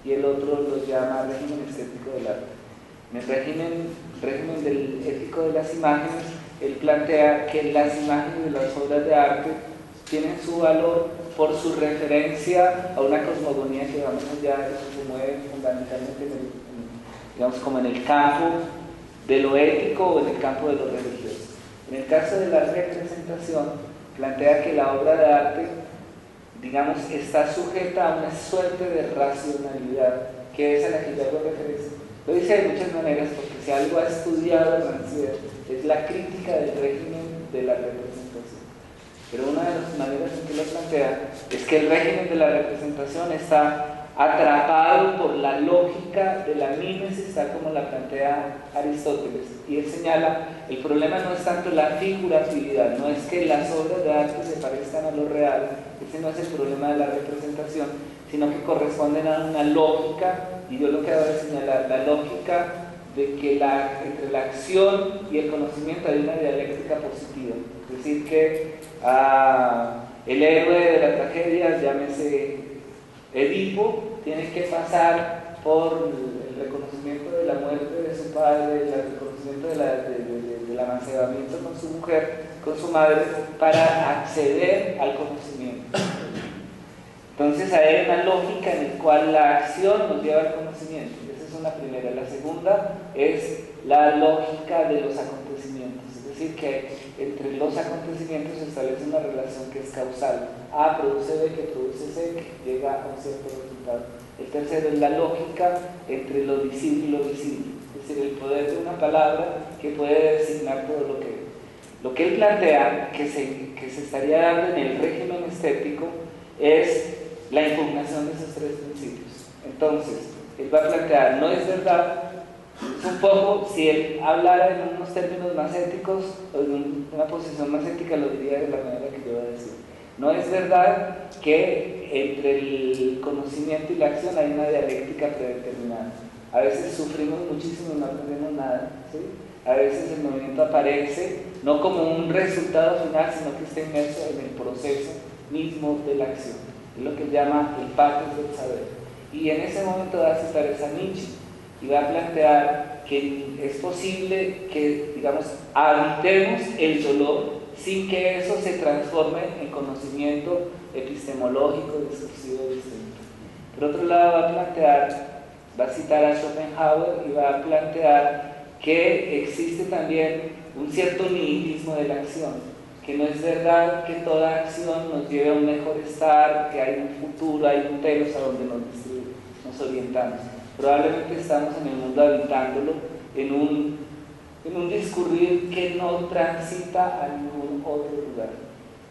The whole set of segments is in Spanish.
y el otro lo llama régimen estético del arte. En el régimen del ético de las imágenes, él plantea que las imágenes de las obras de arte tienen su valor por su referencia a una cosmogonía que va más allá de lo que se mueve fundamentalmente digamos, como en el campo de lo ético o en el campo de lo religioso. En el caso de la representación, plantea que la obra de arte, digamos, está sujeta a una suerte de racionalidad, que es a la que yo hago referencia. Lo dice de muchas maneras, porque si algo ha estudiado Rancière es la crítica del régimen de la representación. Pero una de las maneras en que lo plantea es que el régimen de la representación está atrapado por la lógica de la mímesis, tal como la plantea Aristóteles. Y él señala, el problema no es tanto la figuratividad, no es que las obras de arte se parezcan a lo real, ese no es el problema de la representación, sino que corresponden a una lógica, y yo lo que hago es señalar la lógica de que entre la acción y el conocimiento hay una dialéctica positiva. Es decir, que el héroe de la tragedia, llámese Edipo, tiene que pasar por el reconocimiento de la muerte de su padre, el reconocimiento del amancebamiento con su mujer, con su madre, para acceder al conocimiento. Entonces hay una lógica en la cual la acción nos lleva al conocimiento. Esa es una primera. La segunda es la lógica de los acontecimientos. Es decir, que entre los acontecimientos se establece una relación que es causal. A produce B, que produce C, que llega a un cierto resultado. El tercero es la lógica entre lo visible y lo visible. Es decir, el poder de una palabra que puede designar todo lo que es. Lo que él plantea que se estaría dando en el régimen estético es la impugnación de esos tres principios. Entonces, él va a plantear, no es verdad, es un poco, si él hablara en unos términos más éticos o en una posición más ética, lo diría de la manera que yo voy a decir. No es verdad que entre el conocimiento y la acción hay una dialéctica predeterminada. A veces sufrimos muchísimo y no aprendemos nada, ¿sí? A veces el movimiento aparece no como un resultado final, sino que está inmerso en el proceso mismo de la acción. Es lo que llama el pathos del saber. Y en ese momento va a citar esa Nietzsche y va a plantear que es posible que, digamos, habitemos el dolor sin que eso se transforme en conocimiento epistemológico, discursivo distinto. Por otro lado, va a citar a Schopenhauer y va a plantear que existe también un cierto nihilismo de la acción, que no es verdad que toda acción nos lleve a un mejor estar, que hay un futuro, hay un telos a donde nos orientamos. Probablemente estamos en el mundo habitándolo en un discurrir que no transita a ningún otro lugar.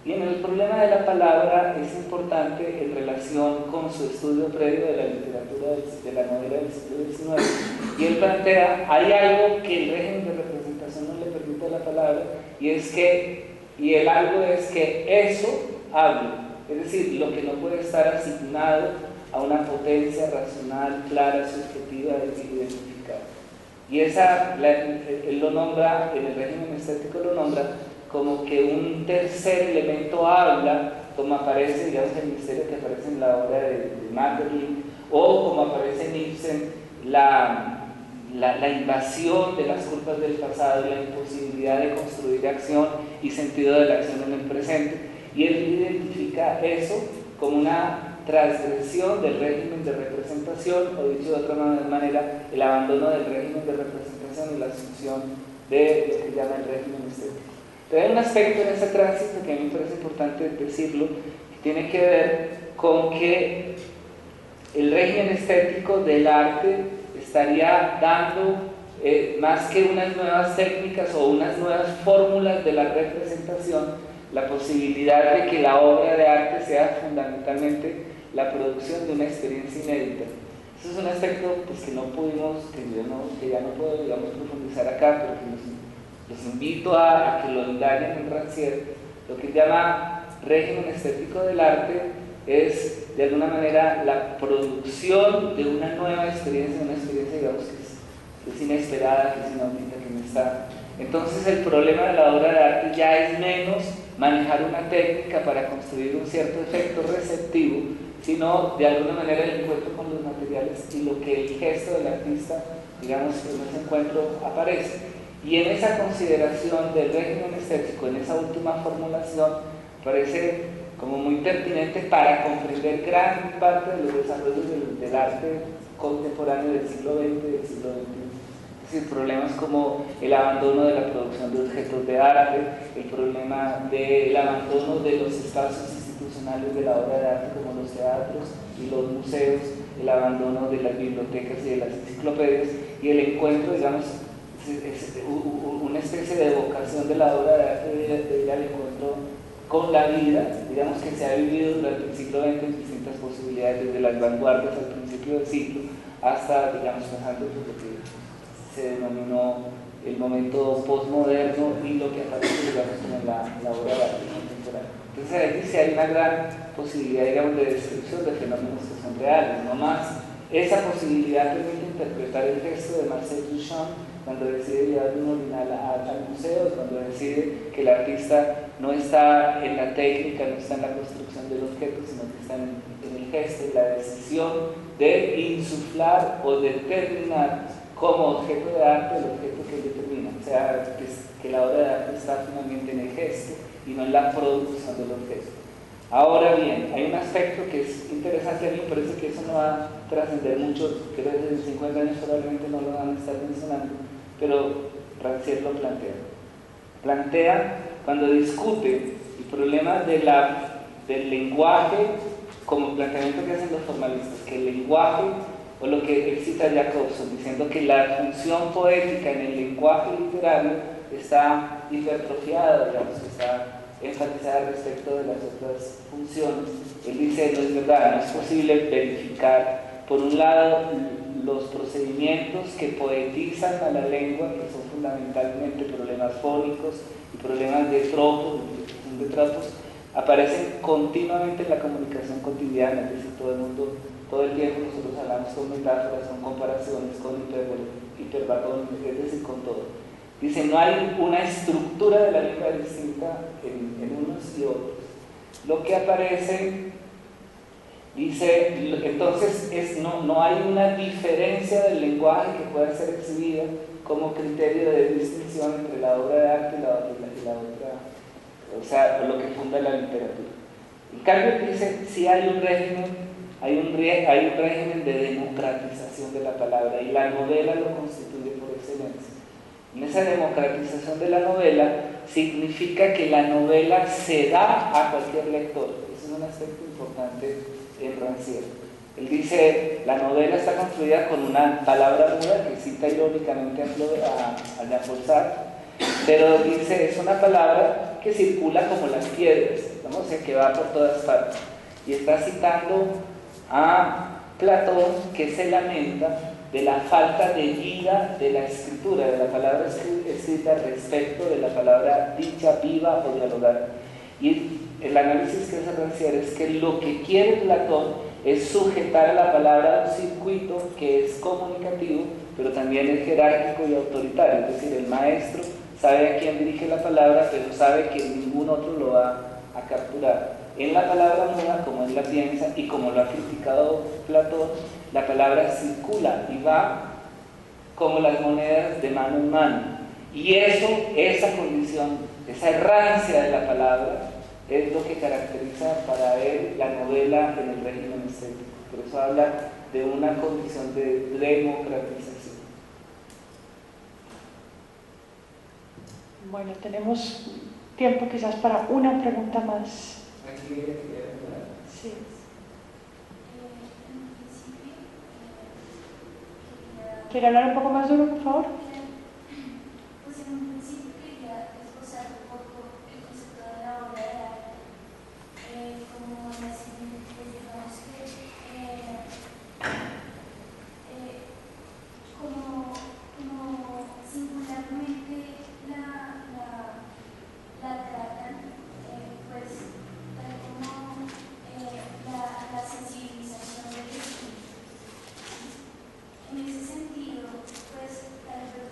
Y en el problema de la palabra es importante en relación con su estudio previo de la literatura de la novela del siglo XIX. Y él plantea, hay algo que el régimen de representación no le permite a la palabra, y el algo es que eso hable, es decir, lo que no puede estar asignado a una potencia racional, clara, subjetiva, identificada. Y él lo nombra, en el régimen estético lo nombra como que un tercer elemento habla, como aparece, digamos, el misterio que aparece en la obra de Maeterlinck, o como aparece en Ibsen, la invasión de las culpas del pasado, la imposibilidad de construir acción y sentido de la acción en el presente, y él identifica eso como una transgresión del régimen de representación, o dicho de otra manera, el abandono del régimen de representación y la asunción de lo que llama el régimen estético. Pero hay un aspecto en ese tránsito que a mí me parece importante decirlo, que tiene que ver con que el régimen estético del arte estaría dando más que unas nuevas técnicas o unas nuevas fórmulas de la representación, la posibilidad de que la obra de arte sea fundamentalmente la producción de una experiencia inédita. Eso es un aspecto pues, que ya no puedo, digamos, profundizar acá, pero que los invito a que lo indaguen en Rancière. Lo que llama régimen estético del arte es, de alguna manera, la producción de una nueva experiencia, una experiencia, digamos, que es inesperada, que es inaudita, que no está. Entonces, el problema de la obra de arte ya es menos manejar una técnica para construir un cierto efecto receptivo, sino, de alguna manera, el encuentro con materiales y lo que el gesto del artista, digamos, en ese encuentro aparece. Y en esa consideración del régimen estético, en esa última formulación, parece como muy pertinente para comprender gran parte de los desarrollos del arte contemporáneo del siglo XX y del siglo XXI. Es decir, problemas como el abandono de la producción de objetos de arte, el problema del abandono de los espacios institucionales de la obra de arte como los teatros y los museos, el abandono de las bibliotecas y de las enciclopedias y el encuentro, digamos, una especie de vocación de la obra de arte de ir al encuentro con la vida, digamos, que se ha vivido durante el siglo XX en distintas posibilidades, desde las vanguardias al principio del siglo hasta, digamos, pasando por lo que se denominó el momento postmoderno y lo que aparece, digamos, como en la obra de arte contemporánea. Entonces ahí sí hay una gran posibilidad, digamos, de descripción de fenómenos que son reales, no más. Esa posibilidad permite interpretar el gesto de Marcel Duchamp cuando decide llevar un orinal al museo, cuando decide que el artista no está en la técnica, no está en la construcción del objeto, sino que está en el gesto, en la decisión de insuflar o determinar como objeto de arte el objeto que él determina. O sea, que la obra de arte está finalmente en el gesto y no en la producción del objeto. Ahora bien, hay un aspecto que es interesante, a mí me parece que eso no va a trascender mucho, creo que desde 50 años probablemente no lo van a estar mencionando, pero Rancière lo plantea. Plantea, cuando discute el problema del lenguaje, como planteamiento que hacen los formalistas, que el lenguaje, o lo que él cita Jacobson, diciendo que la función poética en el lenguaje literario está hipertrofiada, digamos, que está enfatizada respecto de las otras funciones. Él dice, no es verdad, no es posible verificar, por un lado, los procedimientos que poetizan a la lengua, que son fundamentalmente problemas fónicos y problemas de tropos, aparecen continuamente en la comunicación cotidiana, es decir, todo el tiempo nosotros hablamos con metáforas, con comparaciones, con hiperbatónicos, es decir, con todo. Dice, no hay una estructura de la lengua distinta en unos y otros. Lo que aparece, dice, entonces no hay una diferencia del lenguaje que pueda ser exhibida como criterio de distinción entre la obra de arte y la otra, o sea, lo que funda la literatura. En cambio, dice, sí hay un régimen de democratización de la palabra y la novela lo constituye por excelencia. En esa democratización de la novela significa que la novela se da a cualquier lector. Ese es un aspecto importante en Rancière. Él dice, la novela está construida con una palabra muda, que cita irónicamente a Jean-Paul Sartre, pero dice, es una palabra que circula como las piedras, ¿no? O sea, que va por todas partes. Y está citando a Platón, que se lamenta de la falta de vida de la escritura, de la palabra escrita respecto de la palabra dicha, viva o dialogada. Y el análisis que hace Rancière es que lo que quiere Platón es sujetar a la palabra a un circuito que es comunicativo, pero también es jerárquico y autoritario, es decir, el maestro sabe a quién dirige la palabra, pero sabe que ningún otro lo va a capturar. En la palabra muda, como él la piensa y como lo ha criticado Platón, la palabra circula y va como las monedas de mano en mano. Y esa condición, esa errancia de la palabra, es lo que caracteriza para él la novela en el régimen estético. Por eso habla de una condición de democratización. Bueno, tenemos tiempo quizás para una pregunta más. Sí. ¿Quiere hablar un poco más duro, por favor? Pues en un principio quería esbozar un poco el concepto de la obra de arte, como decir, pues digamos que como singularmente la tratan, pues tal como la sensibilización del espíritu. En ese sentido, pues tal vez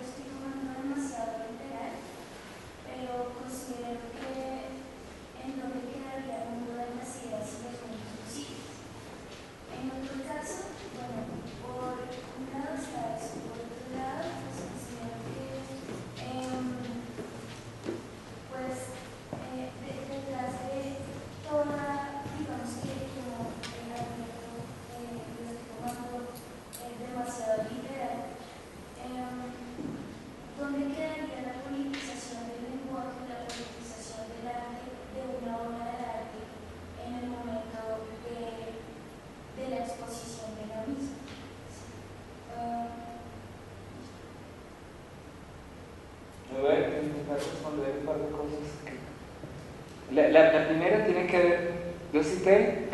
cité,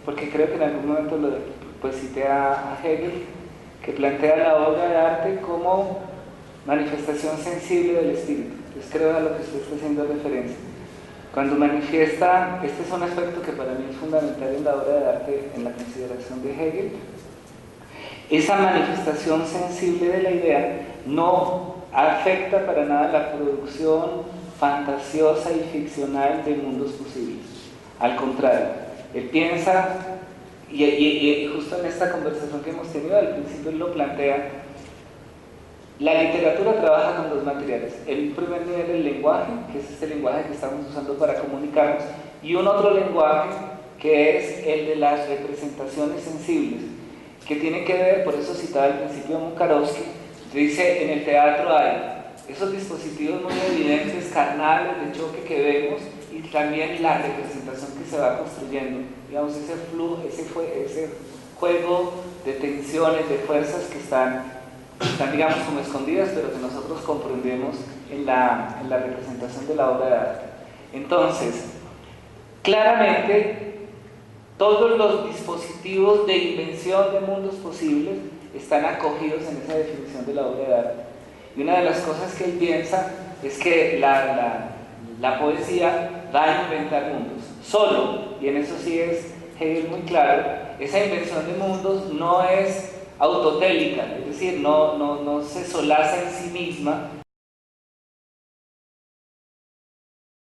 porque creo que en algún momento pues cité a Hegel, que plantea la obra de arte como manifestación sensible del espíritu. Entonces creo a lo que usted está haciendo referencia. Cuando manifiesta, este es un aspecto que para mí es fundamental en la obra de arte, en la consideración de Hegel, esa manifestación sensible de la idea no afecta para nada la producción fantasiosa y ficcional de mundos posibles. Al contrario, él piensa, y justo en esta conversación que hemos tenido, al principio él lo plantea, la literatura trabaja con dos materiales. En primer nivel el lenguaje, que es este lenguaje que estamos usando para comunicarnos, y un otro lenguaje que es el de las representaciones sensibles, que tiene que ver, por eso citaba al principio a Mukarovsky, dice, en el teatro hay esos dispositivos muy evidentes, carnales, de choque que vemos, y también la representación que se va construyendo, digamos, ese flujo, ese juego de tensiones, de fuerzas que están, digamos, como escondidas, pero que nosotros comprendemos en la representación de la obra de arte. Entonces, claramente, todos los dispositivos de invención de mundos posibles están acogidos en esa definición de la obra de arte. Y una de las cosas que él piensa es que la poesía va a inventar mundos. Solo, y en eso sí es Hegel muy claro, esa invención de mundos no es autotélica, es decir, no se solaza en sí misma,